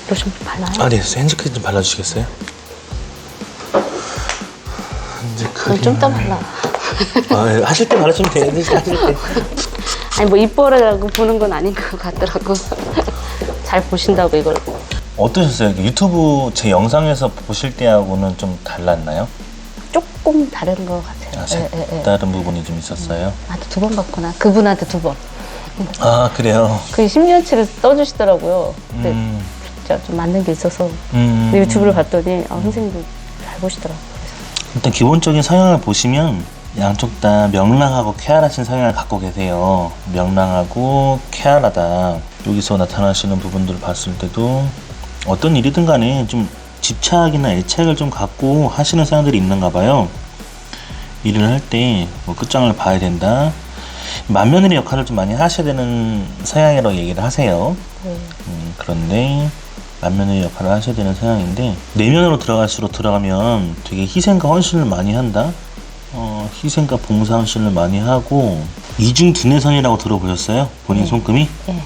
로션 발라요? 아, 네. 핸즈크림 좀 발라주시겠어요? 핸즈크림. 좀 더 발라. 아, 예. 하실 때 발라주면 돼요. 하실 때. 아니 뭐 이뻐라고 보는 건 아닌 것 같더라고. 잘 보신다고 이걸. 어떠셨어요? 유튜브 제 영상에서 보실 때하고는 좀 달랐나요? 조금 다른 것 같아요. 아, 다른 부분이 좀 있었어요? 나도 2번 봤구나. 그분한테 2번. 아, 그래요? 그 10년치를 써주시더라고요. 근데 진짜 좀 맞는 게 있어서 유튜브를 봤더니 선생님도 잘 보시더라고요. 일단 기본적인 성향을 보시면 양쪽 다 명랑하고 쾌활하신 성향을 갖고 계세요. 명랑하고 쾌활하다. 여기서 나타나시는 부분들을 봤을 때도 어떤 일이든 간에 좀 집착이나 애착을 좀 갖고 하시는 사람들이 있는가 봐요. 일을 할 때 뭐 끝장을 봐야 된다. 맏며느리 역할을 좀 많이 하셔야 되는 서양이라고 얘기를 하세요. 그런데 맏며느리 역할을 하셔야 되는 서양인데 내면으로 들어갈수록 들어가면 되게 희생과 헌신을 많이 한다. 희생과 봉사 헌신을 많이 하고 이중두뇌선이라고 들어보셨어요? 본인 손금이? 네.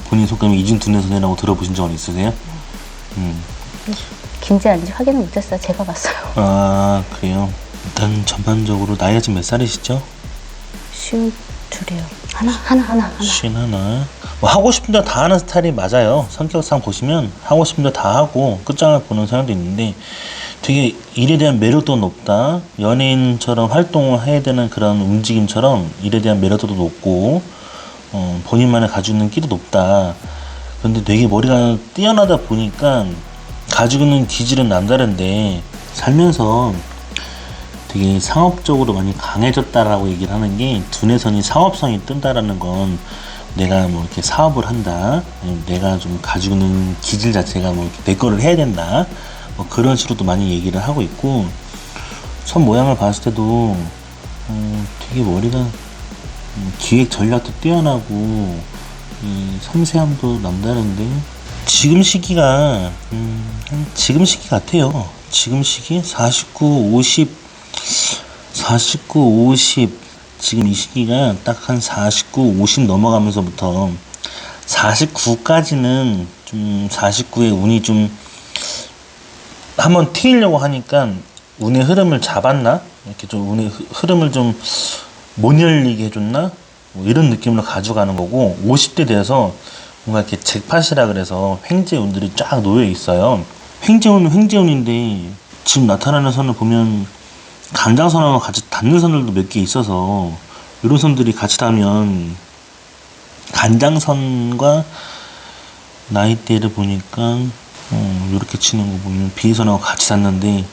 본인 손금이 이중두뇌선이라고 들어보신 적은 있으세요? 긴지 아닌지 확인은 못했어요. 제가 봤어요. 아, 그래요? 일단 전반적으로 나이가 지금 몇 살이시죠? 52이요. 하나. 51. 뭐 하고 싶은 대로 다 하는 스타일이 맞아요. 성격상 보시면 하고 싶은 대로 다 하고 끝장을 보는 사람도 있는데 되게 일에 대한 매력도 높다. 연예인처럼 활동을 해야 되는 그런 움직임처럼 일에 대한 매력도도 높고 본인만의 가지고 있는 끼도 높다. 그런데 되게 머리가 뛰어나다 보니까 가지고 있는 기질은 남다른데 살면서 되게 상업적으로 많이 강해졌다라고 얘기를 하는 게 두뇌선이 상업성이 뜬다라는 건 내가 뭐 이렇게 사업을 한다, 내가 좀 가지고 있는 기질 자체가 뭐 이렇게 내 거를 해야 된다, 뭐 그런 식으로도 많이 얘기를 하고 있고 손 모양을 봤을 때도 되게 머리가 기획 전략도 뛰어나고 섬세함도 남다른데 지금 시기가 지금 시기 같아요. 지금 시기 49, 50 지금 이 시기가 딱 한 49, 50 넘어가면서부터 49까지는 좀 49의 운이 좀 한번 튀려고 하니까 운의 흐름을 잡았나? 이렇게 좀 운의 흐름을 좀 못 열리게 해줬나? 뭐 이런 느낌으로 가져가는 거고 50대 돼서 뭔가 이렇게 잭팟이라 그래서 횡재 운들이 쫙 놓여 있어요. 횡재운은 횡재운인데 지금 나타나는 선을 보면 간장선하고 같이 닿는 선들도 몇 개 있어서 이런 선들이 같이 닿으면 간장선과 나이대를 보니까 이렇게 치는 거 보면 비선하고 같이 닿는데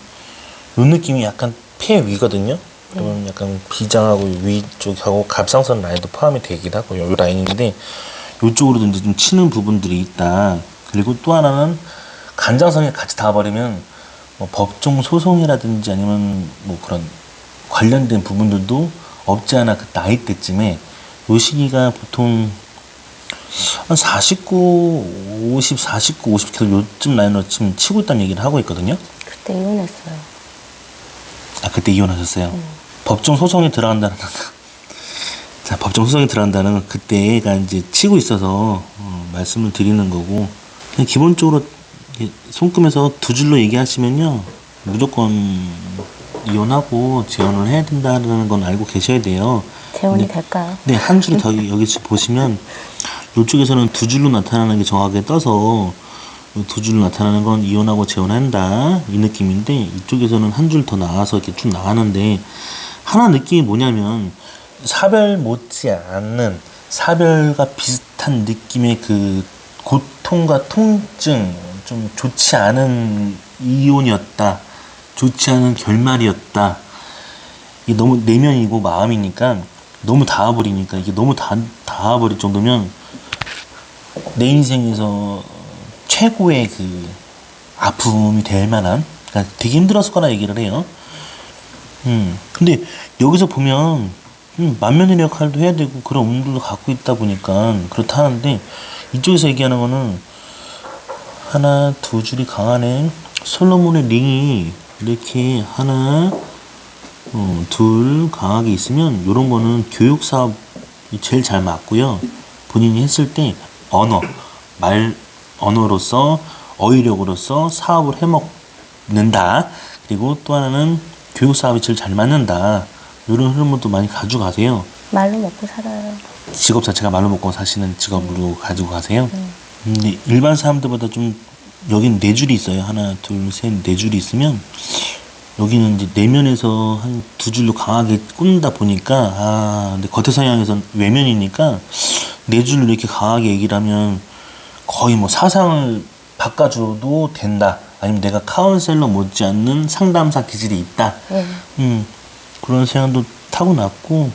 이 느낌이 약간 폐 위거든요. 그러면 약간 비장하고 위쪽하고 갑상선 라인도 포함이 되긴 하고요. 이 라인인데 이쪽으로도 이제 좀 치는 부분들이 있다. 그리고 또 하나는 간장선이 같이 닿아버리면 뭐 법정 소송이라든지 아니면 뭐 그런 관련된 부분들도 없지 않아 그 나이 때쯤에 요 시기가 보통 한 49, 50, 49, 50 계속 요쯤 라인으로 지금 치고 있다는 얘기를 하고 있거든요. 그때 이혼했어요. 아, 그때 이혼하셨어요? 법정 소송에 들어간다는 자, 법정 소송에 들어간다는 건 그때가 이제 치고 있어서 말씀을 드리는 거고 그냥 기본적으로 손금에서 두 줄로 얘기하시면요 무조건 이혼하고 재혼을 해야 된다는 건 알고 계셔야 돼요. 재혼이 될까요? 네, 한 줄이 더 여기 보시면 이쪽에서는 두 줄로 나타나는 게 정확하게 떠서 두 줄로 나타나는 건 이혼하고 재혼한다 이 느낌인데 이쪽에서는 한 줄 더 나와서 이렇게 쭉 나가는데 하나 느낌이 뭐냐면 사별 못지 않는 사별과 비슷한 느낌의 그 고통과 통증 좀 좋지 않은 이혼이었다. 좋지 않은 결말이었다. 이게 너무 내면이고 마음이니까 너무 닿아버리니까 이게 너무 닿아버릴 정도면 내 인생에서 최고의 그 아픔이 될 만한 그러니까 되게 힘들었을 거라 얘기를 해요. 근데 여기서 보면 맏며느리 역할도 해야 되고 그런 운들도 갖고 있다 보니까 그렇다 하는데 이쪽에서 얘기하는 거는 하나 두 줄이 강하네. 솔로몬의 링이 이렇게 하나 둘 강하게 있으면 이런 거는 교육 사업이 제일 잘 맞고요. 본인이 했을 때 언어로서 어휘력으로서 사업을 해먹는다. 그리고 또 하나는 교육 사업이 제일 잘 맞는다. 이런 흐름을 또 많이 가지고 가세요. 말로 먹고 살아요. 직업 자체가 말로 먹고 사시는 직업으로 가지고 가세요. 근데 일반 사람들보다 좀 여긴 네 줄이 있어요. 하나, 둘, 셋, 네 줄이 있으면 여기는 이제 내면에서 한 두 줄로 강하게 꽂는다 보니까 근데 겉의 성향에선 외면이니까 네 줄로 이렇게 강하게 얘기를 하면 거의 뭐 사상을 바꿔줘도 된다. 아니면 내가 카운셀러 못지않는 상담사 기질이 있다. 그런 생각도 타고났고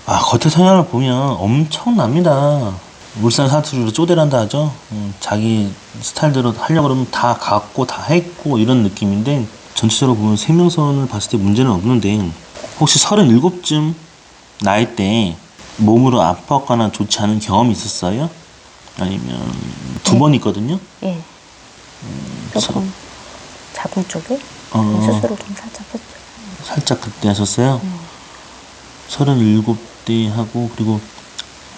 겉의 성향을 보면 엄청납니다. 울산 사투리로 쪼대란다 하죠. 자기 스타일대로 하려고 그러면 다 갖고 다 했고 이런 느낌인데 전체적으로 보면 생명선을 봤을 때 문제는 없는데 혹시 37쯤 나이 때 몸으로 아팠거나 좋지 않은 경험이 있었어요? 아니면 두 번 있거든요? 예. 조금 자궁 쪽에 수술을 좀 살짝 했죠. 살짝 그때 하셨어요? 37대 하고 그리고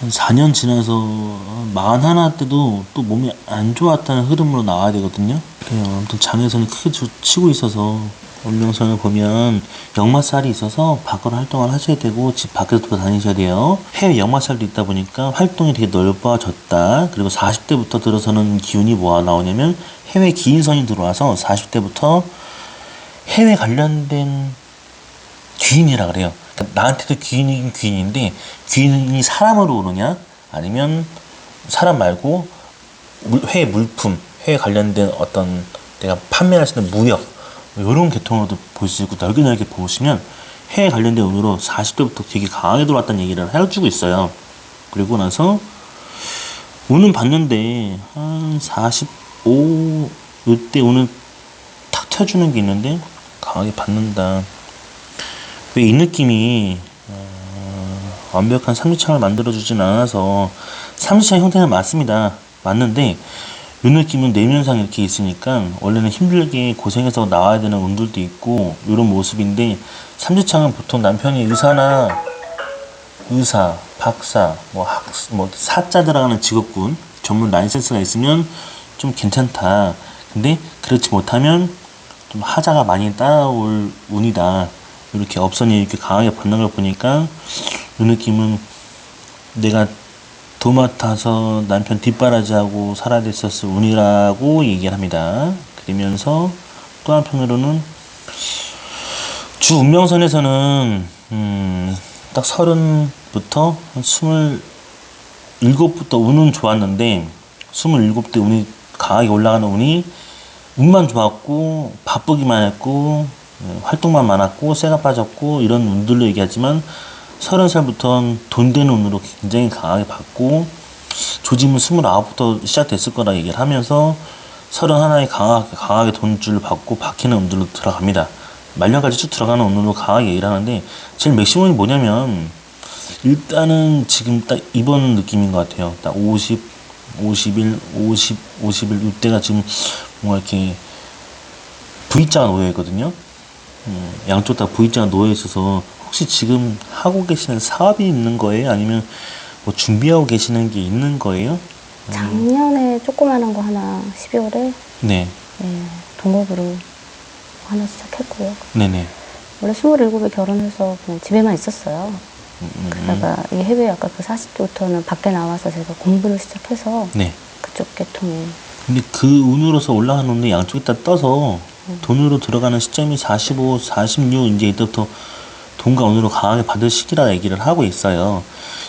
한 4년 지나서 41 때도 또 몸이 안 좋았다는 흐름으로 나와야 되거든요. 그래요. 아무튼 장애선이 크게 치고 있어서 운명선을 보면 역마살이 있어서 밖으로 활동을 하셔야 되고 집 밖에서도 다니셔야 돼요. 해외 역마살도 있다 보니까 활동이 되게 넓어졌다. 그리고 40대부터 들어서는 기운이 뭐가 나오냐면 해외 기인선이 들어와서 40대부터 해외 관련된 귀인이라 그래요. 그러니까 나한테도 귀인이긴 귀인인데 귀인이 사람으로 오느냐 아니면 사람 말고 해외 물품, 해외 관련된 어떤 내가 판매할 수 있는 무역 이런 계통으로도 볼 수 있고 넓게 보시면 해외 관련된 운으로 40대부터 되게 강하게 들어왔다는 얘기를 해주고 있어요. 그리고 나서 운은 봤는데 한 45 이때 운은 탁 쳐주는 게 있는데 강하게 받는다. 왜 이 느낌이 완벽한 삼지창을 만들어주진 않아서 삼지창 형태는 맞습니다. 맞는데 이 느낌은 내면상 이렇게 있으니까 원래는 힘들게 고생해서 나와야 되는 운들도 있고 이런 모습인데 삼지창은 보통 남편이 의사, 박사, 뭐 사자 들어가는 직업군 전문 라이센스가 있으면 좀 괜찮다. 근데 그렇지 못하면 좀 하자가 많이 따라올 운이다. 이렇게 업선이 이렇게 강하게 받는 걸 보니까 이 느낌은 내가 도맡아서 남편 뒷바라지하고 살아야 됐었을 운이라고 얘기를 합니다. 그러면서 또 한편으로는 주 운명선에서는 딱 30부터 27부터 운은 좋았는데 27대 운이 강하게 올라가는 운이 운만 좋았고 바쁘기만 했고 활동만 많았고 쇠가 빠졌고 이런 운들로 얘기하지만 30살부터는 돈 되는 운으로 굉장히 강하게 받고 조짐은 29부터 시작됐을 거라 얘기를 하면서 31에 강하게 돈줄을 받고 박히는 운들로 들어갑니다. 말년까지 쭉 들어가는 운으로 강하게 얘기를 하는데 제일 맥시멈이 뭐냐면 일단은 지금 딱 이번 느낌인 것 같아요. 딱 50, 51, 50, 51 이때가 지금 뭔가 이렇게 V자가 놓여 있거든요. 양쪽 다 V자가 놓여 있어서 혹시 지금 하고 계시는 사업이 있는 거예요? 아니면 뭐 준비하고 계시는 게 있는 거예요? 작년에 조그마한 거 하나 12월에 네. 동업으로 하나 시작했고요. 네네. 원래 27에 결혼해서 그냥 집에만 있었어요. 그러다가 이 해외 아까 그 40대부터는 밖에 나와서 제가 공부를 시작해서 네. 그쪽 계통이. 근데 그 운으로서 올라가는 운이 양쪽에 다 떠서 돈으로 들어가는 시점이 45, 46 이제 이때부터 돈과 운으로 강하게 받을 시기라 얘기를 하고 있어요.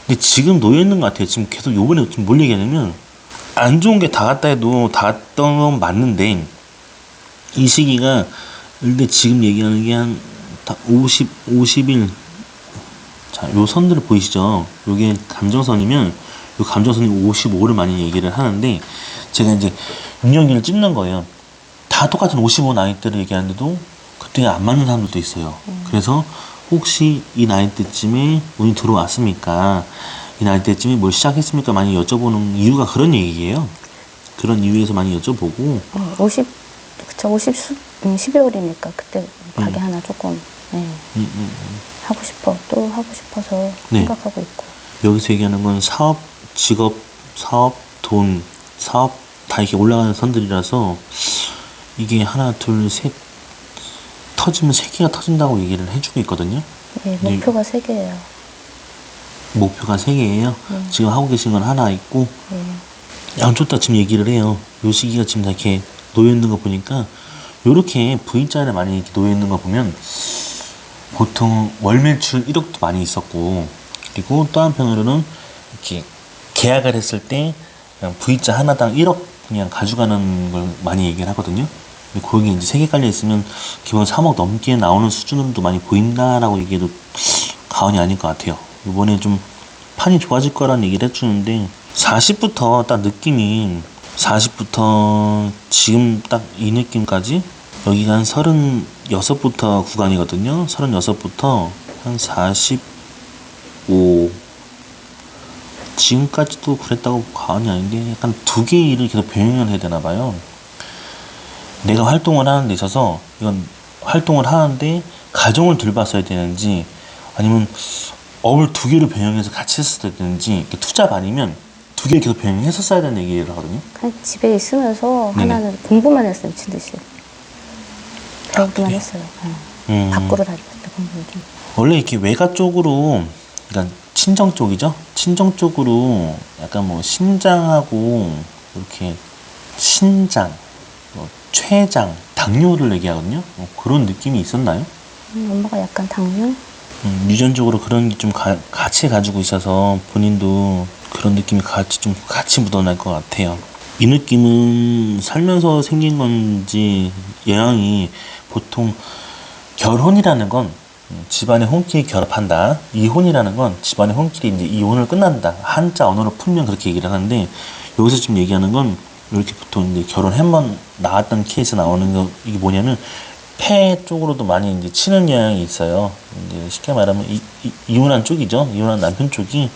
근데 지금 놓여 있는 것 같아요. 지금 계속 요번에 좀 뭘 얘기하냐면 안 좋은 게 다 갔다 해도 다 갔던 건 맞는데 이 시기가 근데 지금 얘기하는 게 한 50, 51 자, 요 선들을 보이시죠? 요게 감정선이면 요 감정선이 55를 많이 얘기를 하는데 제가 이제 운영기를 찝는 거예요. 다 똑같은 55 나이대를 얘기하는데도 그때 안 맞는 사람들도 있어요. 그래서 혹시 이 나이대쯤에 운이 들어왔습니까? 이 나이대쯤에 뭘 시작했습니까? 많이 여쭤보는 이유가 그런 얘기예요. 그런 이유에서 많이 여쭤보고 12월이니까 그때 가게 하나 조금 하고 싶어서 네. 생각하고 있고. 여기서 얘기하는 건 사업, 직업, 사업, 돈, 사업 다 이렇게 올라가는 선들이라서 이게 하나, 둘, 셋 터지면 3개가 터진다고 얘기를 해주고 있거든요. 네, 목표가 3개예요. 목표가 3개예요. 지금 하고 계신 건 하나 있고 네. 양쪽 다 지금 얘기를 해요. 요 시기가 지금 다 이렇게 놓여 있는 거 보니까 요렇게 V자를 많이 이렇게 놓여 있는 거 보면 보통 월 매출 1억도 많이 있었고, 그리고 또 한편으로는 이렇게 계약을 했을 때 그냥 V자 하나당 1억 그냥 가져가는 걸 많이 얘기를 하거든요. 근데 거기 이제 3개 깔려 있으면 기본 3억 넘게 나오는 수준으로도 많이 보인다라고 얘기해도 과언이 아닐 것 같아요. 이번에 좀 판이 좋아질 거라는 얘기를 해주는데 40부터 딱 느낌이 40부터 지금 딱 이 느낌까지 여기가 한 36부터 구간이거든요. 36부터 한 45 지금까지도 그랬다고 과언이 아닌데 약간 두 개의 일을 계속 병행을 해야 되나 봐요. 내가 활동을 하는 데 있어서 이건 활동을 하는데 가정을 돌봤어야 되는지 아니면 업을 2개를 병행해서 같이 했어야 되는지, 이렇게 투잡 아니면 2개를 계속 병행했었어야 되는 얘기를 하거든요. 그냥 집에 있으면서 네네. 하나는 공부만 했어요. 미친 듯이. 배우기만 그래요? 했어요. 네. 밖으로 다녔을 때 공부를 좀. 원래 이렇게 외가 쪽으로, 그러니까 친정 쪽이죠. 친정 쪽으로 약간 뭐 심장하고 이렇게 신장, 뭐 췌장, 당뇨를 얘기하거든요. 뭐 그런 느낌이 있었나요? 엄마가 약간 당뇨? 유전적으로 그런 게 좀 같이 가지고 있어서 본인도 그런 느낌이 같이 묻어날 것 같아요. 이 느낌은 살면서 생긴 건지 영향이, 보통 결혼이라는 건 집안의 혼끼리 결합한다. 이혼이라는 건 집안의 혼끼리 이제 이혼을 끝난다. 한자 언어로 풀면 그렇게 얘기를 하는데, 여기서 지금 얘기하는 건 이렇게 보통 이제 결혼 한번 나왔던 케이스 나오는 거, 이게 뭐냐면 폐 쪽으로도 많이 이제 치는 영향이 있어요. 이제 쉽게 말하면 이혼한 쪽이죠. 이혼한 남편 쪽이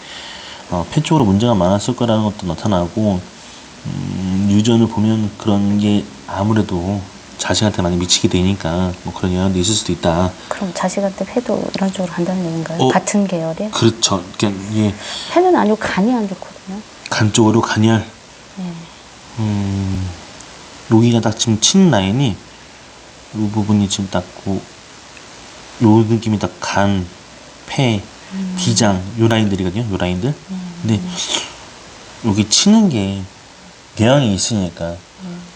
폐 쪽으로 문제가 많았을 거라는 것도 나타나고, 유전을 보면 그런 게 아무래도 자식한테 많이 미치게 되니까 뭐 그런 영향도 있을 수도 있다. 그럼 자식한테 폐도 이런 쪽으로 간다는 얘기인가요? 같은 계열이? 그렇죠. 그러니까 이게 폐는 아니고 간이 안 좋거든요. 간 쪽으로 간열. 네. 여기가 딱 지금 치는 라인이 이 부분이 지금 딱 요 느낌이 딱 간, 폐, 비장 요 라인들이거든요. 요 라인들. 근데 여기 치는 게 궤양이 있으니까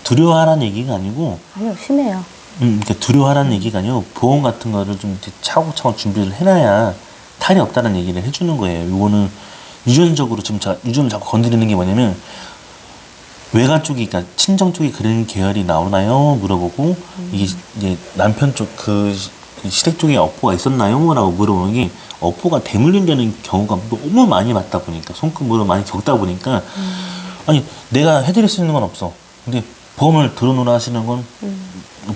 두려워하라는 얘기가 아니고, 아니요, 심해요. 그러니까 두려워하라는 얘기가 아니고 보험 같은 거를 좀 이렇게 차곡차곡 준비를 해놔야 탈이 없다는 얘기를 해주는 거예요. 요거는 유전적으로 지금 유전을 자꾸 건드리는 게 뭐냐면, 외가 쪽이, 그러니까 친정 쪽이 그런 계열이 나오나요? 물어보고, 이게 이제 남편 쪽 그 시댁 쪽에 업보가 있었나요? 라고 물어보는 게, 업보가 대물림되는 경우가 너무 많이 맞다 보니까, 손금으로 많이 겪다 보니까, 아니 내가 해드릴 수 있는 건 없어. 근데 보험을 들어놓으라 하시는 건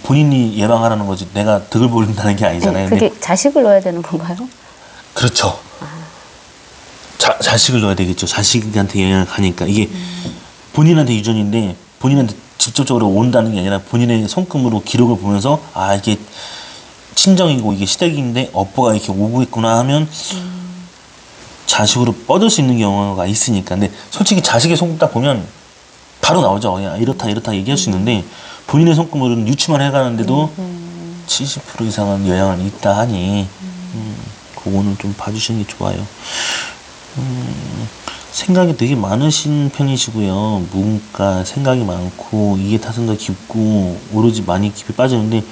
본인이 예방하라는 거지, 내가 득을 보린다는 게 아니잖아요. 네, 그게 근데 자식을 넣어야 되는 건가요? 그렇죠. 자식을 넣어야 되겠죠. 자식한테 영향을 가니까 이게 본인한테 유전인데 본인한테 직접적으로 온다는 게 아니라 본인의 손금으로 기록을 보면서, 아 이게 친정이고 이게 시댁인데 업보가 이렇게 오고 있구나 하면 자식으로 뻗을 수 있는 경우가 있으니까. 근데 솔직히 자식의 손금 딱 보면 바로 나오죠. 그냥 이렇다 얘기할 수 있는데, 본인의 손금으로는 유치만 해가는데도 70% 이상은 영향을 있다 하니 그거는 좀 봐주시는 게 좋아요. 생각이 되게 많으신 편이시고요. 문과 생각이 많고 이해 타선도 깊고 오로지 많이 깊이 빠지는데,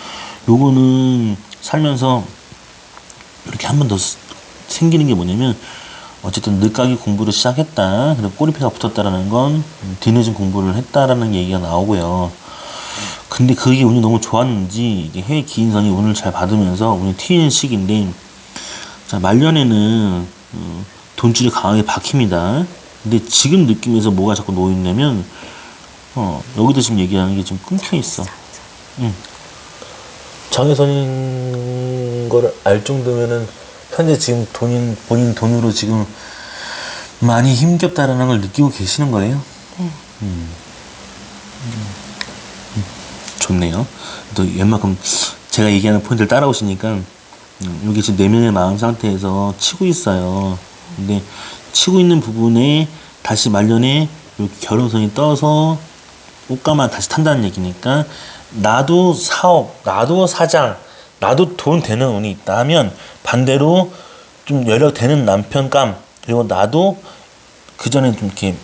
요거는 살면서 이렇게 한 번 더 생기는 게 뭐냐면, 어쨌든 늦가기 공부를 시작했다. 그리고 꼬리표가 붙었다라는 건 뒤늦은 공부를 했다라는 얘기가 나오고요. 근데 그게 운이 너무 좋았는지 이게 해외 기인선이 운을 잘 받으면서 운이 튀는 시기인데, 자 말년에는 돈줄이 강하게 박힙니다. 근데 지금 느낌에서 뭐가 자꾸 놓여있냐면, 여기도 지금 얘기하는 게 좀 끊겨 있어. 장애선인 거를 알 정도면은 현재 지금 본인 돈으로 지금 많이 힘겹다라는 걸 느끼고 계시는 거예요. 네. 좋네요. 또 웬만큼 제가 얘기하는 포인트를 따라오시니까, 여기 지금 내면의 마음 상태에서 치고 있어요. 근데 치고 있는 부분에 다시 말년에 이렇게 결혼선이 떠서 옷가만 다시 탄다는 얘기니까 나도 사업, 나도 사장, 나도 돈 되는 운이 있다 하면 반대로 좀 여력 되는 남편감, 그리고 나도 그 전에 좀 이렇게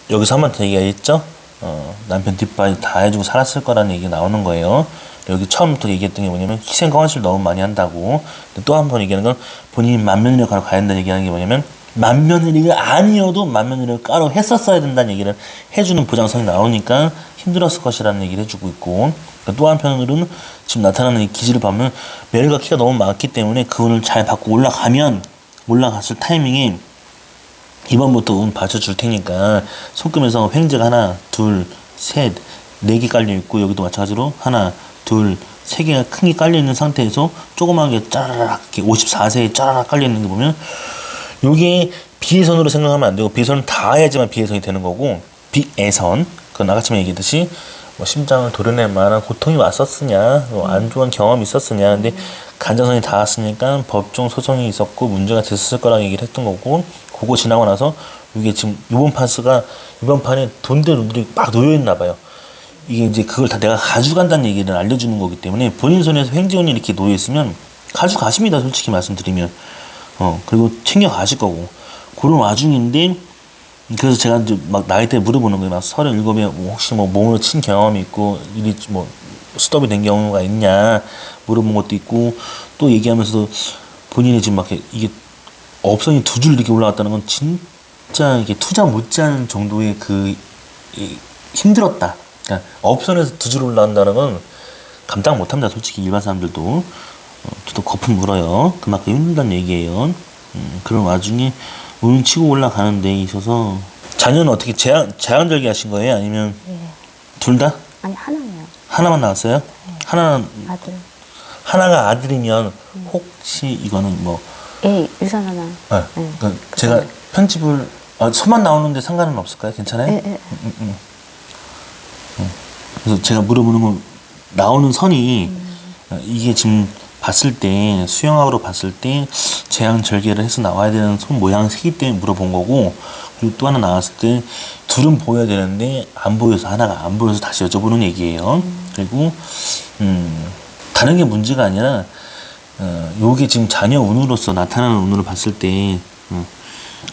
여기서 한 번 더 얘기했죠. 남편 뒷바리 다 해주고 살았을 거라는 얘기가 나오는 거예요. 여기 처음부터 얘기했던 게 뭐냐면 희생과 헌신을 너무 많이 한다고. 또 한 번 얘기하는 건 본인이 만면일을 가러 가야 된다는 얘기하는 게 뭐냐면 만면일이 아니어도 만면일을 까로 했었어야 된다는 얘기를 해주는 보장성이 나오니까 힘들었을 것이라는 얘기를 해주고 있고, 또 한편으로는 지금 나타나는 이 기질을 보면 매력과 키가 너무 많기 때문에 그 운을 잘 받고 올라갔을 타이밍에 이번부터 운 받쳐줄 테니까 손금에서 횡재가 하나, 둘, 셋, 네 개 깔려 있고 여기도 마찬가지로 하나, 둘, 세 개가 큰 게 깔려 있는 상태에서 조그맣게 짜라락 이렇게 54세에 짜라락 깔려 있는 거 보면 요게 비애선으로 생각하면 안 되고 비애선은 다 해야지만 비애선이 되는 거고 비애선 그건 아까처럼 얘기했듯이 뭐 심장을 도려낼 만한 고통이 왔었으냐 뭐 안 좋은 경험이 있었으냐 근데 간장선이 닿았으니까 법정 소송이 있었고 문제가 됐을 거라고 얘기를 했던 거고 그거 지나고 나서 이게 지금 이번 판에 돈들 놈들이 막 놓여있나 봐요. 이게 이제 그걸 다 내가 가져간다는 얘기를 알려주는 거기 때문에 본인 손에서 횡재운이 이렇게 놓여있으면 가져가십니다. 솔직히 말씀드리면 그리고 챙겨가실 거고 그런 와중인데 그래서 제가 이제 막 나이대 물어보는 거예요. 막 37에 뭐 혹시 뭐 몸으로 친 경험이 있고 일이 뭐 스톱이 된 경우가 있냐 물어본 것도 있고 또 얘기하면서 본인이 지금 막 이게 업선이 두 줄 이렇게 올라갔다는 건 진짜 이게 투자 못지않은 정도의 힘들었다. 그러니까 업선에서 두 줄 올라간다는 건 감당 못합니다. 솔직히 일반 사람들도 저도 거품 물어요. 그만큼 힘들다는 얘기예요. 그런 와중에 운 치고 올라가는 데 있어서 자녀는 어떻게 제왕절개 하신 거예요? 아니면 네. 둘 다? 아니, 하나예요. 하나만 나왔어요? 하나는 아들. 하나가 아들이면 혹시 이거는 뭐 예, 유산 하나. 그러니까 제가 편집을 서만 나오는데 상관은 없을까요? 괜찮아요? 예. 그래서 제가 물어보는 건 나오는 선이 이게 지금 봤을 때 수영학으로 봤을 때 제왕 절개를 해서 나와야 되는 손 모양 색이 때문에 물어본 거고 그리고 또 하나 나왔을 때 둘은 보여야 되는데 안 보여서 하나가 안 보여서 다시 여쭤보는 얘기예요. 그리고 다른 게 문제가 아니라 요게 지금 자녀 운으로서 나타나는 운으로 봤을 때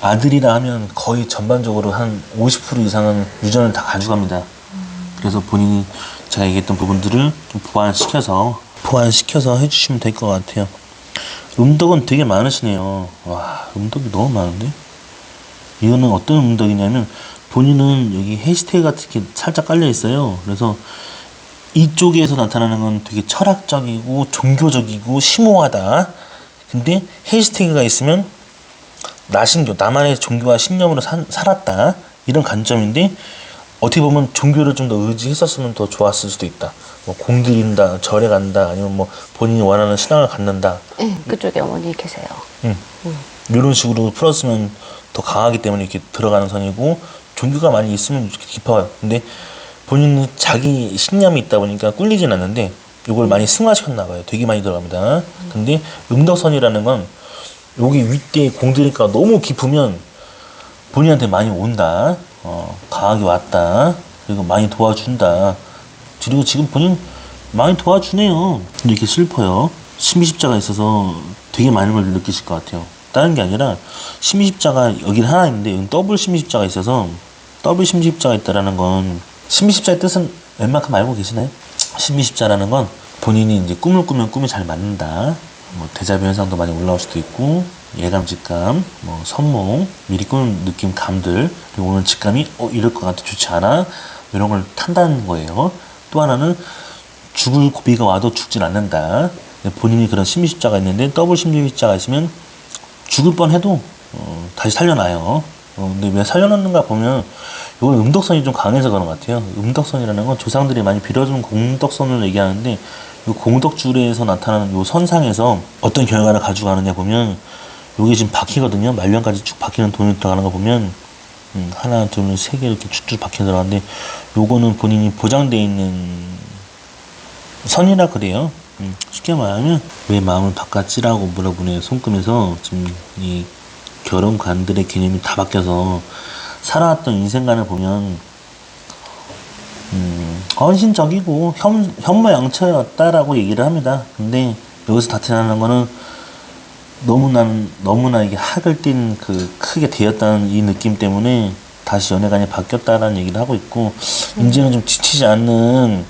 아들이라 하면 거의 전반적으로 한 50% 이상은 유전을 다 가져갑니다. 그래서 본인이 제가 얘기했던 부분들을 좀 보완시켜서 해주시면 될 것 같아요. 음덕은 되게 많으시네요. 와, 음덕이 너무 많은데? 이거는 어떤 음덕이냐면 본인은 여기 해시태그 같은 게 살짝 깔려 있어요. 그래서 이쪽에서 나타나는 건 되게 철학적이고 종교적이고 심오하다. 근데 해시태그가 있으면 나신교, 나만의 종교와 신념으로 살았다. 이런 관점인데 어떻게 보면 종교를 좀 더 의지했었으면 더 좋았을 수도 있다. 뭐 공들인다, 절에 간다, 아니면 뭐 본인이 원하는 신앙을 갖는다. 네, 그쪽에 어머니 계세요. 이런 식으로 풀었으면 더 강하기 때문에 이렇게 들어가는 선이고 종교가 많이 있으면 이렇게 깊어요. 근데 본인은 자기 신념이 있다 보니까 꿀리진 않는데 이걸 많이 승화시켰나 봐요. 되게 많이 들어갑니다. 근데 음덕선이라는 건 여기 윗대에 공들이니까 너무 깊으면 본인한테 많이 온다. 강하게 왔다. 그리고 많이 도와준다. 그리고 지금 본인 많이 도와주네요. 근데 이렇게 슬퍼요. 신비십자가 있어서 되게 많은 걸 느끼실 것 같아요. 다른 게 아니라 신비십자가 여기는 하나 있는데 여기 더블 신비십자가 있어서 더블 신비십자가 있다라는 건 신비십자의 뜻은 웬만큼 알고 계시나요? 신비십자라는 건 본인이 이제 꿈을 꾸면 꿈이 잘 맞는다. 뭐 대자뷰 현상도 많이 올라올 수도 있고 예감, 직감, 뭐 선몽, 미리 꾸는 느낌, 감들 그리고 오늘 직감이 이럴 것 같아 좋지 않아 이런 걸 탄다는 거예요. 또 하나는 죽을 고비가 와도 죽진 않는다. 본인이 그런 신비십자가 있는데 더블 신비십자가 있으면 죽을 뻔해도 다시 살려놔요. 근데 왜 살려놨는가 보면 이건 음덕선이 좀 강해서 그런 것 같아요. 음덕선이라는 건 조상들이 많이 빌어주는 공덕선을 얘기하는데 이 공덕줄에서 나타나는 이 선상에서 어떤 결과를 가져가느냐 보면 여기 지금 바퀴거든요. 말년까지 쭉 바퀴는 돈이 들어가는 거 보면 하나, 둘, 세 개 이렇게 쭉쭉 바퀴 들어가는데 요거는 본인이 보장되어 있는 선이라 그래요. 쉽게 말하면 왜 마음을 바꿨지라고 물어보네요. 손금에서 지금 이 결혼관들의 개념이 다 바뀌어서 살아왔던 인생관을 보면 헌신적이고 현모양처였다라고 얘기를 합니다. 근데 여기서 나타나는 거는 너무나 이게 학을 띈 그 크게 되었다는 이 느낌 때문에 다시 연애관이 바뀌었다라는 얘기를 하고 있고, 이제는 좀 지치지 않는,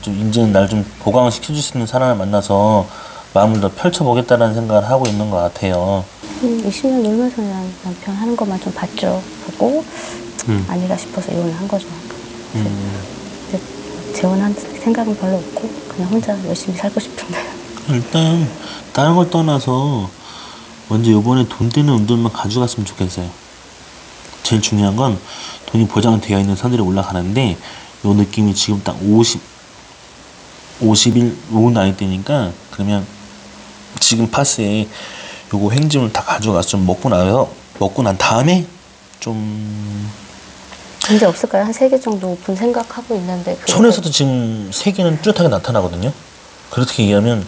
좀 이제는 날 좀 보강시켜줄 수 있는 사람을 만나서 마음을 더 펼쳐보겠다라는 생각을 하고 있는 것 같아요. 20년 놀면서 그냥 남편 하는 것만 좀 봤죠. 보고 아니다 싶어서 이혼을 한 거죠. 근데 재혼한 생각은 별로 없고 그냥 혼자 열심히 살고 싶은데. 일단 다른 걸 떠나서 먼저 요번에 돈 되는 운동만 가져갔으면 좋겠어요. 제일 중요한 건 돈이 보장되어 있는 선들이 올라가는데, 요 느낌이 지금 딱 50일 요 나이 때니까, 그러면 지금 파스에 요거 횡점을 다 가져가서 좀 먹고 난 다음에 좀, 문제 없을까요? 한 3개 정도 오픈 생각하고 있는데. 손에서도 지금 3개는 뚜렷하게 나타나거든요. 그렇게 얘기하면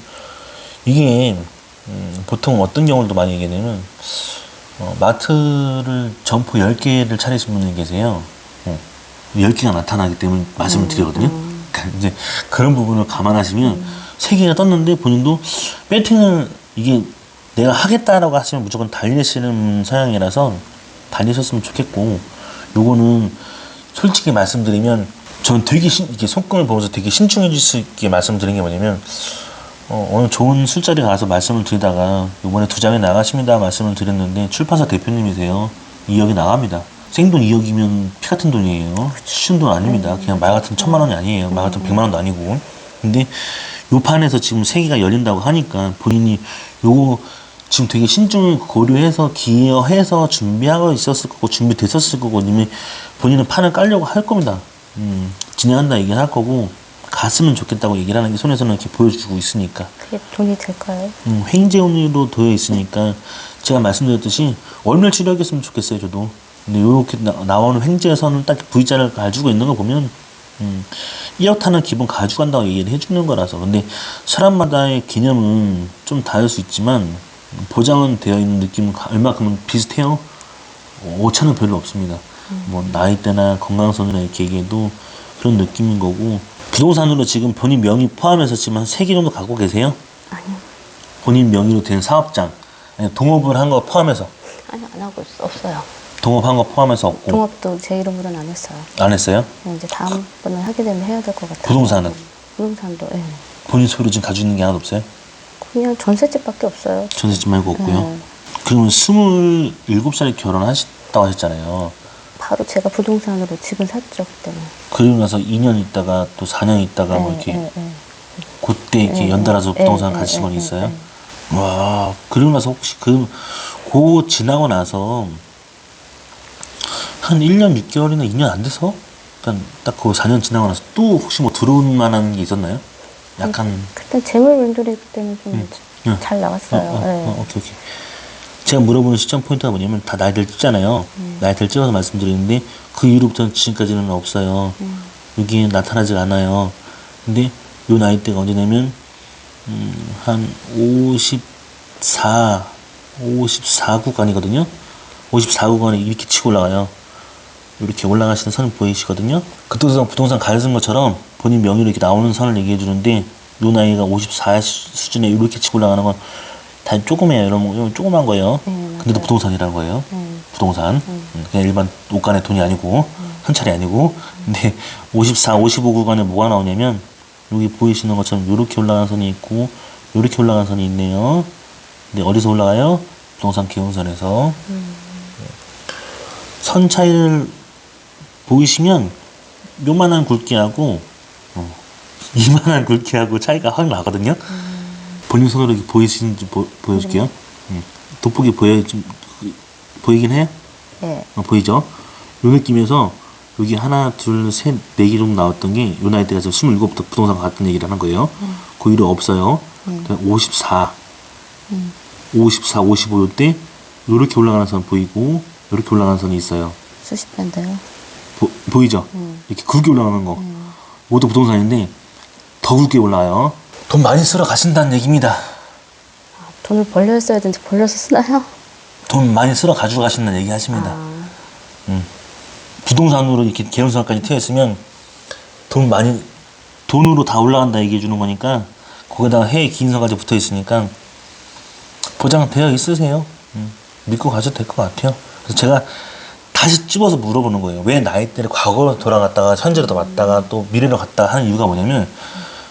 이게 보통 어떤 경우도 많이 얘기하냐면, 마트를 점포 10개를 차리신 분이 계세요. 10개가 나타나기 때문에 말씀을 드리거든요. 그러니까 이제 그런 부분을 감안하시면 3개가 떴는데 본인도 배팅을 이게 내가 하겠다라고 하시면 무조건 달리시는 성향이라서 달리셨으면 좋겠고, 요거는 솔직히 말씀드리면 전 되게 이게 손금을 보면서 되게 신중해 줄 수 있게 말씀드린 게 뭐냐면, 어느 좋은 술자리 가서 말씀을 드리다가 이번에 2장에 나가십니다 말씀을 드렸는데, 출판사 대표님이세요. 2억이 나갑니다. 생돈 2억이면 피 같은 돈이에요. 쉬운 돈 아닙니다. 그냥 말 같은 1,000만 원이 아니에요. 말 같은 100만 원도 아니고. 근데 요 판에서 지금 3개가 열린다고 하니까 본인이 요거 지금 되게 신중을 고려해서 기여해서 준비하고 있었을 거고, 준비됐었을 거고, 이미 본인은 판을 깔려고 할 겁니다. 진행한다 얘기를 할 거고, 갔으면 좋겠다고 얘기를 하는 게 손에서는 이렇게 보여주고 있으니까. 그게 돈이 될까요? 횡재운으로 되어 있으니까 제가 말씀드렸듯이 월멸 치료하겠으면 좋겠어요, 저도. 근데 요렇게 나오는 횡재에서는 딱 V자를 가지고 있는 거 보면 1억 타는 기본 가져간다고 얘기를 해주는 거라서. 근데 사람마다의 개념은 좀 다를 수 있지만 보장은 되어 있는 느낌은 얼마큼 비슷해요? 오차는 별로 없습니다. 뭐 나이대나 건강성이나 이렇게 얘기해도 그런 느낌인 거고, 부동산으로 지금 본인 명의 포함해서 지금 한 3개 정도 갖고 계세요? 아니요. 본인 명의로 된 사업장, 아니 동업을 한 거 포함해서? 아니요, 안 하고 없어요. 동업한 거 포함해서 없고? 동업도 제 이름으로는 안 했어요. 안 했어요? 네, 이제 다음번에 하게 되면 해야 될 것 같아요. 부동산은? 부동산도, 예. 본인 소유로 지금 가지고 있는 게 하나도 없어요? 그냥 전셋집밖에 없어요. 전세집 말고 없고요? 네. 그러면 27살에 결혼하셨다고 하셨잖아요. 바로 제가 부동산으로 집을 샀죠, 그때는. 그리고 나서 2년 있다가 또 4년 있다가 뭐 이렇게 그때 이렇게 연달아서 부동산 가지신 건 있어요? 와, 그리고 나서 혹시 그 지나고 나서 한 1년 6개월이나 2년 안 돼서 딱 그 4년 지나고 나서 또 혹시 뭐 들어온 만한 게 있었나요? 약간 그때 재물 윈돌이 그때는 좀 잘 나왔어요. 오케이. 제가 물어보는 시점 포인트가 뭐냐면 다 나이를 찍잖아요. 나이를 찍어서 말씀드리는데 그 이후로부터는 지금까지는 없어요. 여기에 나타나지 않아요. 근데 요 나이대가 언제냐면 한 54구간이거든요. 54구간에 이렇게 치고 올라가요. 이렇게 올라가시는 선을 보이시거든요. 그때도 부동산 가르친 것처럼 본인 명의로 이렇게 나오는 선을 얘기해 주는데, 요 나이가 54 수준에 이렇게 치고 올라가는 건 다 조그매요. 이런 조그만 거예요. 근데도 부동산이라는 거예요. 부동산. 그냥 일반 옷간의 돈이 아니고, 현찰이 아니고. 근데 54, 55 구간에 뭐가 나오냐면, 여기 보이시는 것처럼 이렇게 올라가는 선이 있고, 이렇게 올라가는 선이 있네요. 근데 어디서 올라가요? 부동산 기운선에서. 선 차이를 보이시면 요만한 굵기하고 이만한 굵기하고 차이가 확 나거든요. 본인 손으로 이렇게 보이시는지 보여줄게요. 돋보기 보이긴 해요? 네. 보이죠? 요 느낌에서 여기 하나, 둘, 셋, 4개 정도 나왔던 게 요 나이 때가 27부터 부동산 갔던 얘기를 하는 거예요. 그 위로 없어요. 54, 55 요때 요렇게 올라가는 선 보이고, 요렇게 올라가는 선이 있어요. 수십 밴드요. 보이죠? 이렇게 굵게 올라가는 거. 모두 부동산인데 더 굵게 올라가요. 돈 많이 쓰러 가신다는 얘기입니다. 돈을 벌려 써야 되는지 벌려서 쓰나요? 돈 많이 쓰러 가지고 가신다는 얘기 하십니다. 부동산으로 이렇게 개연성까지 트여 있으면 돈으로 다 올라간다 얘기해 주는 거니까 거기다가 해외 기인사까지 붙어 있으니까 보장되어 있으세요. 믿고 가셔도 될 것 같아요. 그래서 제가 다시 집어서 물어보는 거예요. 왜 나이대를 과거로 돌아갔다가 현재로 왔다가 또 미래로 갔다가 하는 이유가 뭐냐면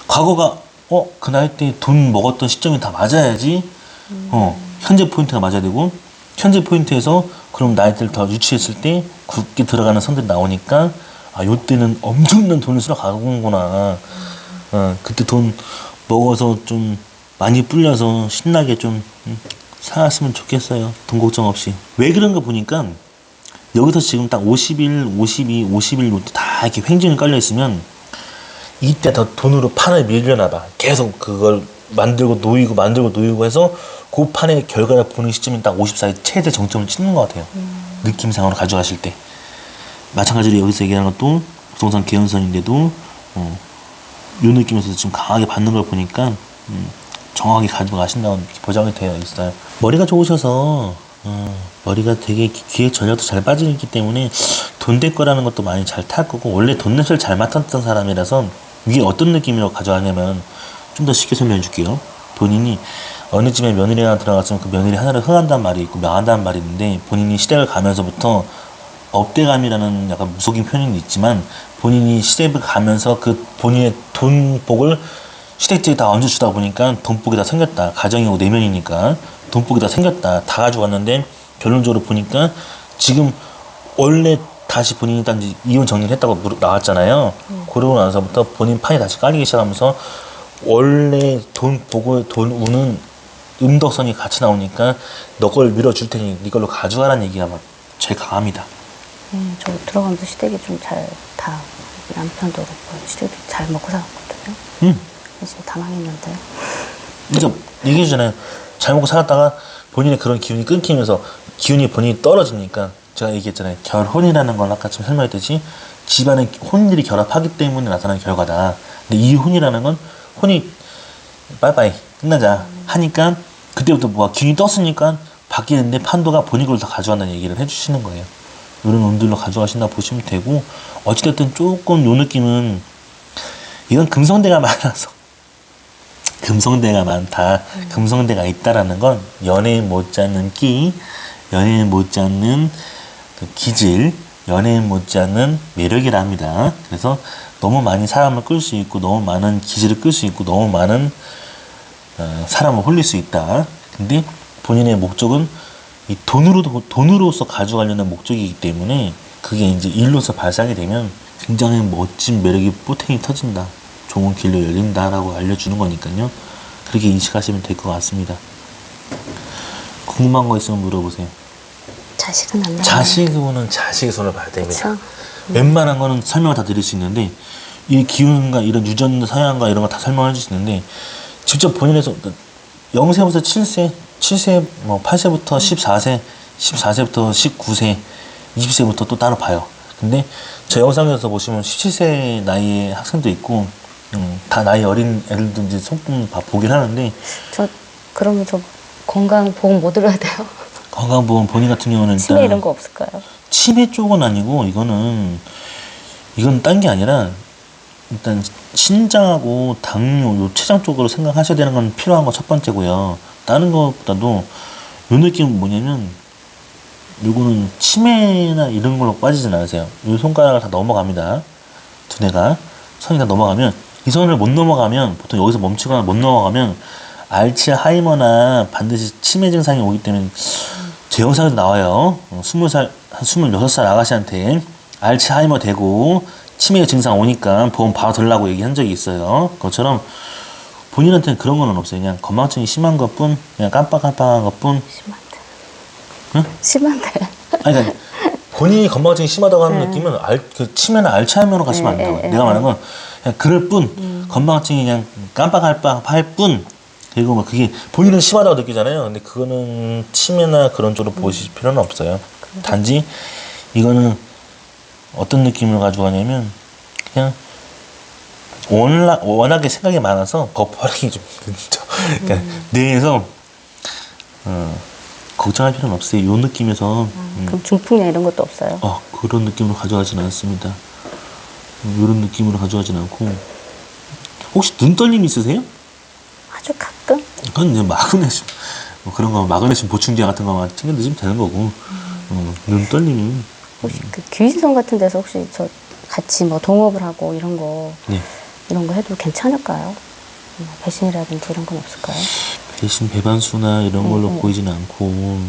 과거가 그 나이 때 돈 먹었던 시점이 다 맞아야지 현재 포인트가 맞아야 되고 현재 포인트에서 그럼 나이대를 더 유치했을 때 굳게 들어가는 선들이 나오니까 요때는 엄청난 돈을 쓸어 가는구나. 그때 돈 먹어서 좀 많이 불려서 신나게 좀 살았으면 좋겠어요. 돈 걱정 없이. 왜 그런가 보니까 여기서 지금 딱 50일, 52, 51 요때 다 이렇게 횡전이 깔려 있으면 이때 더 돈으로 판을 밀려나 봐. 계속 그걸 만들고 놓이고 해서 그 판의 결과를 보는 시점이 딱 54에 최대 정점을 찍는 것 같아요. 느낌상으로 가져가실 때. 마찬가지로 여기서 얘기하는 것도 부동산 개연성인데도 요 느낌에서 지금 강하게 받는 걸 보니까 정확하게 가져가신다고 보장이 되어 있어요. 머리가 좋으셔서 머리가 되게 기획 전략도 잘 빠지기 때문에 돈 될 거라는 것도 많이 잘 탈 거고 원래 돈 냄새를 잘 맡았던 사람이라서 이게 어떤 느낌으로 가져가냐면 좀 더 쉽게 설명해 줄게요. 본인이 어느 집에 며느리가 들어갔으면 그 며느리 하나를 흥한다는 말이 있고 명한다는 말이 있는데 본인이 시댁을 가면서부터 업대감이라는 약간 무속인 표현이 있지만 본인이 시댁을 가면서 그 본인의 돈복을 시댁집에 다 얹어주다 보니까 돈복이 다 생겼다. 가정이고 내면이니까 돈복이 다 생겼다. 다 가져갔는데 결론적으로 보니까 지금 원래 다시 본인이 딱 이제 이혼 정리를 했다고 나왔잖아요. 그러고 나서부터 본인 판이 다시 깔리기 시작하면서 원래 돈복을 돈 우는 음덕선이 같이 나오니까 너 걸 밀어줄 테니 네 걸로 가져가라는 얘기가 막 제일 강합니다. 저 들어가면서 시댁이 좀 다 남편도 그렇고 시댁도 잘 먹고 살았거든요. 지금 다 망했는데. 그러니까 얘기해주잖아요. 잘 먹고 살았다가 본인의 그런 기운이 끊기면서 기운이 본인이 떨어지니까 제가 얘기했잖아요. 결혼이라는 건 아까 좀 설명했듯이 집안의 혼일이 결합하기 때문에 나타나는 결과다. 근데 이 혼이라는 건 혼이 빠이빠이 끝나자 하니까 그때부터 뭐가 기운이 떴으니까 바뀌는데 판도가 본인 걸 다 가져간다는 얘기를 해주시는 거예요. 이런 운들로 가져가신다 보시면 되고 어찌됐든 조금 요 느낌은 이건 금성대가 많아서 금성대가 많다. 금성대가 있다라는 건 연예인 못지않는 끼, 연예인 못지않는 그 기질, 연예인 못지않는 매력이라 합니다. 그래서 너무 많이 사람을 끌 수 있고 너무 많은 기질을 끌 수 있고 너무 많은 사람을 홀릴 수 있다. 근데 본인의 목적은 이 돈으로서 가져가려는 목적이기 때문에 그게 이제 일로서 발상이 되면 굉장히 멋진 매력이 뽀탱이 터진다. 좋은 길로 열린다라고 알려주는 거니까요. 그렇게 인식하시면 될 것 같습니다. 궁금한 거 있으면 물어보세요. 자식은 안 나와요. 자식은 자식의 손을 봐야 됩니다. 그쵸? 웬만한 거는 설명을 다 드릴 수 있는데 이 기운과 이런 유전 서양과 이런 거 다 설명해 줄 수 있는데 직접 본인에서 0세부터 7세, 뭐 8세부터 14세, 14세부터 19세, 20세부터 또 따로 봐요. 근데 저 영상에서 보시면 17세 나이의 학생도 있고 다 나이 어린 애들도 이제 손금 보긴 하는데 그러면 저 건강 보험 못 들어야 돼요? 건강보험 본인 같은 경우는 일단 치매 이런 거 없을까요? 치매 쪽은 아니고 이건 딴 게 아니라 일단 신장하고 당뇨, 요 췌장 쪽으로 생각하셔야 되는 건 필요한 거 첫 번째고요. 다른 것보다도 요 느낌은 뭐냐면 요거는 치매나 이런 걸로 빠지진 않으세요. 요 손가락을 다 넘어갑니다. 두뇌가 선이 다 넘어가면 이 선을 못 넘어가면 보통 여기서 멈추거나 못 넘어가면 알츠하이머나 반드시 치매 증상이 오기 때문에 제 영상에도 나와요. 20살, 한 26살 아가씨한테 알츠하이머 되고 치매 증상 오니까 보험 바로 들라고 얘기한 적이 있어요. 그것처럼 본인한테는 그런 거는 없어요. 그냥 건망증이 심한 것뿐, 그냥 깜빡깜빡한 것뿐. 심한데. 응? 심한데. 아니, 그러니까 본인이 건망증이 심하다고 하는 느낌은 그 치매나 알츠하이머로 가시면 안 된다고. 내가 말하는 건 그냥 그럴 뿐, 건망증이 그냥 깜빡깜빡할 뿐. 그리고 뭐 그게 본인은 심하다고 느끼잖아요. 근데 그거는 치매나 그런 쪽으로 보실 필요는 없어요. 단지 이거는 어떤 느낌을 가지고 가냐면 그냥 워낙에 생각이 많아서 거부하기 좀 그렇죠. 그러니까 뇌에서 걱정할 필요는 없어요. 이 느낌에서 그럼 중풍이나 이런 것도 없어요? 그런 느낌으로 가져가지는 않습니다. 이런 느낌으로 가져가진 않고. 혹시 눈 떨림 있으세요? 아주 가끔? 그건 이제 마그네슘 뭐 그런 거 마그네슘 보충제 같은 거만 챙겨 드시면 되는 거고. 눈 떨림은 혹시 그 귀신성 같은 데서 혹시 저 같이 뭐 동업을 하고 네. 이런 거 해도 괜찮을까요? 배신이라든지 이런 건 없을까요? 대신 배반수나 이런 걸로 보이지는 않고.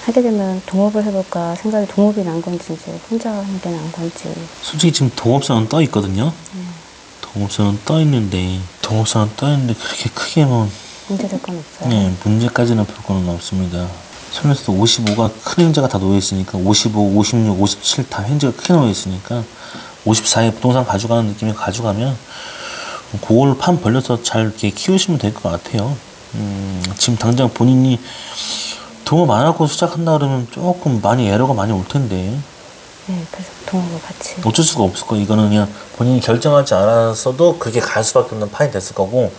하게 되면 동업을 해볼까 생각이 동업이 난 건지 이제 혼자 하는 게 난 건지. 솔직히 지금 동업선은 떠 있거든요. 동업선은 떠 있는데 그렇게 크게 뭐 문제될 건 없어요. 네, 문제까지는 볼 거는 없습니다. 설명서도 55가 큰 행자가 다 놓여 있으니까 55, 56, 57 다 행자가 크게 놓여 있으니까 54에 부동산 가져가는 느낌이 가져가면 그걸 판 벌려서 잘 이렇게 키우시면 될 것 같아요. 지금 당장 본인이 동업 안 하고 시작한다 그러면 조금 많이 에러가 많이 올 텐데 네, 그래서 동업을 같이. 어쩔 수가 없을 거예요. 이거는 그냥 본인이 결정하지 않았어도 그게 갈 수밖에 없는 판이 됐을 거고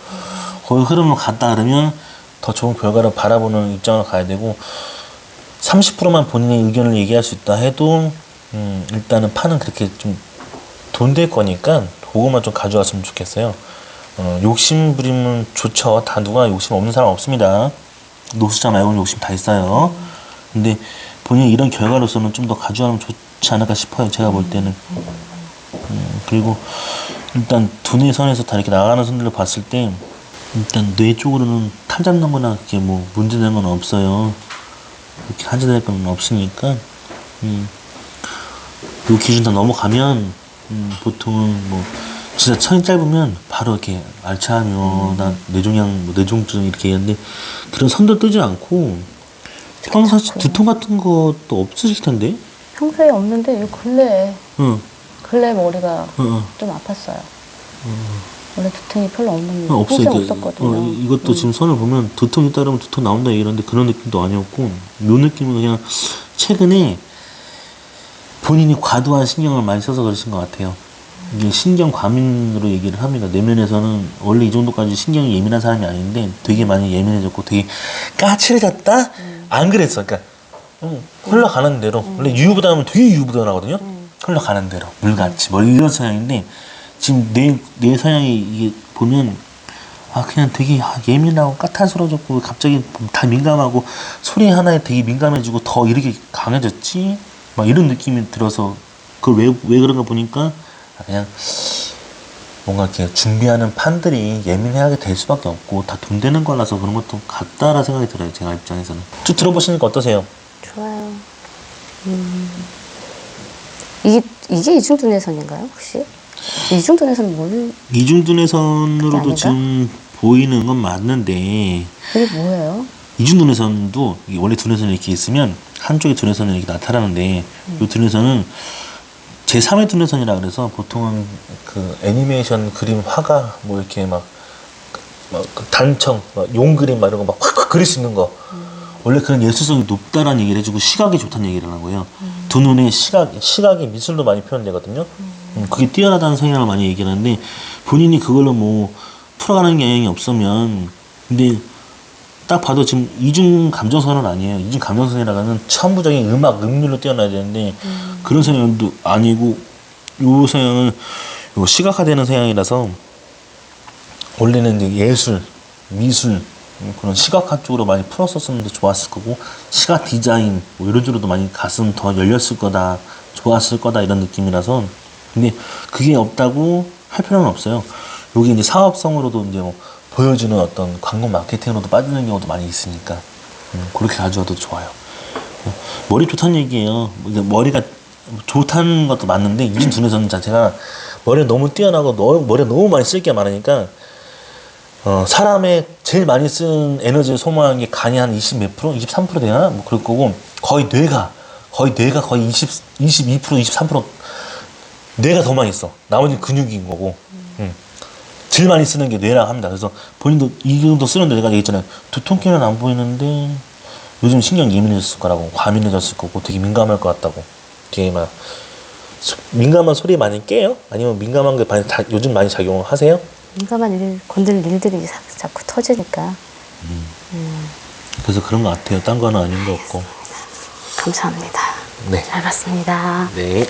거기 흐름을 갔다 그러면 더 좋은 결과를 바라보는 입장을 가야 되고 30%만 본인의 의견을 얘기할 수 있다 해도 일단은 판은 그렇게 좀 돈 될 거니까 그거만 좀 가져갔으면 좋겠어요. 욕심 부리면 좋죠. 다 누가 욕심 없는 사람 없습니다. 노숙자 말고는 욕심 다 있어요. 근데 본인이 이런 결과로서는 좀 더 가져가면 좋지 않을까 싶어요. 제가 볼 때는. 그리고 일단 두뇌 선에서 다 이렇게 나가는 선들을 봤을 때 일단 뇌 쪽으로는 탈 잡는 거나 그렇게 뭐 문제되는 건 없어요. 그렇게 한제될 건 없으니까 요 기준 다 넘어가면 보통은 뭐 진짜 천이 짧으면 바로 이렇게 알츠하이머나 뇌종양, 뭐 뇌종증 이렇게 얘기하는데 그런 선도 뜨지 않고 평상시 두통 같은 것도 없으실 텐데. 평소에 없는데 이 응. 근래 머리가 응. 좀 아팠어요. 원래 두통이 별로 없는 없어요. 평소에 이게, 없었거든요. 이것도 지금 선을 보면 두통이 따르면 두통 나온다 얘기하는데 그런 느낌도 아니었고 요 느낌은 그냥 최근에 본인이 과도한 신경을 많이 써서 그러신 것 같아요. 이게 신경 과민으로 얘기를 합니다. 내면에서는 원래 이 정도까지 신경이 예민한 사람이 아닌데 되게 많이 예민해졌고 되게 까칠해졌다? 안 그랬어. 그러니까 흘러가는 대로 원래 유유부단하면 되게 유유부단하거든요. 흘러가는 대로 물같이 뭐 이런 성향인데 지금 내 성향이 이게 보면 그냥 되게 예민하고 까탈스러워졌고 갑자기 다 민감하고 소리 하나에 되게 민감해지고 더 이렇게 강해졌지? 막 이런 느낌이 들어서 그걸 왜 그런가 보니까 그냥 뭔가 이렇게 준비하는 판들이 예민하게 될 수밖에 없고 다 돈 되는 거라서 그런 것도 같다라 생각이 들어요. 제가 입장에서는. 쭉 들어보시니까 어떠세요? 좋아요. 이게 이중두뇌선인가요, 혹시? 이중두뇌선은 뭘? 이중두뇌선으로도 그게 아닌가? 지금 보이는 건 맞는데 그게 뭐예요? 이중두뇌선도 원래 두뇌선이 이렇게 있으면 한쪽의 두뇌선이 이렇게 나타나는데 이 두뇌선은 제3의 두뇌선이라 그래서 보통은 그 애니메이션 그림 화가 뭐 이렇게 그 단청, 용 그림 막 이런 거 막 확 그릴 수 있는 거 원래 그런 예술성이 높다라는 얘기를 해주고 시각이 좋다는 얘기를 하는 거예요. 두 눈의 시각이 미술로 많이 표현되거든요. 그게 뛰어나다는 성향을 많이 얘기를 하는데 본인이 그걸로 뭐 풀어가는 경향이 없으면 근데 딱 봐도 지금 이중 감정선은 아니에요. 이중 감정선이라는 천부적인 음률로 뛰어나야 되는데 그런 성향도 아니고 요 성향은 요 시각화되는 성향이라서 원래는 이제 예술, 미술 그런 시각화 쪽으로 많이 풀었었으면 더 좋았을 거고 시각 디자인 뭐 이런 쪽으로도 많이 갔으면 더 열렸을 거다, 좋았을 거다 이런 느낌이라서 근데 그게 없다고 할 필요는 없어요. 여기 이제 사업성으로도 이제 뭐 보여주는 어떤 광고 마케팅으로도 빠지는 경우도 많이 있으니까 그렇게 가져와도 좋아요. 머리 좋다는 얘기예요. 머리가 좋다는 것도 맞는데 이중 두뇌선 자체가 머리가 너무 뛰어나고 머리가 너무 많이 쓸 게 많으니까 사람의 제일 많이 쓴 에너지를 소모하는 게 간이 한 20 몇 프로? 23% 되나? 뭐 그럴 거고 거의 뇌가 거의 22%, 23% 뇌가 더 많이 써. 나머지는 근육인 거고. 제일 많이 쓰는 게 뇌라고 합니다. 그래서 본인도 이 정도 쓰는데 내가 얘기했잖아요. 두통기는 안 보이는데 요즘 신경 예민해졌을 거라고 과민해졌을 거고 되게 민감할 것 같다고 되게 막 민감한 소리 많이 깨요? 아니면 민감한 게 요즘 많이 작용하세요? 민감한 건들 일들이 자꾸 터지니까. 그래서 그런 것 같아요. 딴 거는 아닌 것 같고. 감사합니다. 네. 잘 봤습니다. 네.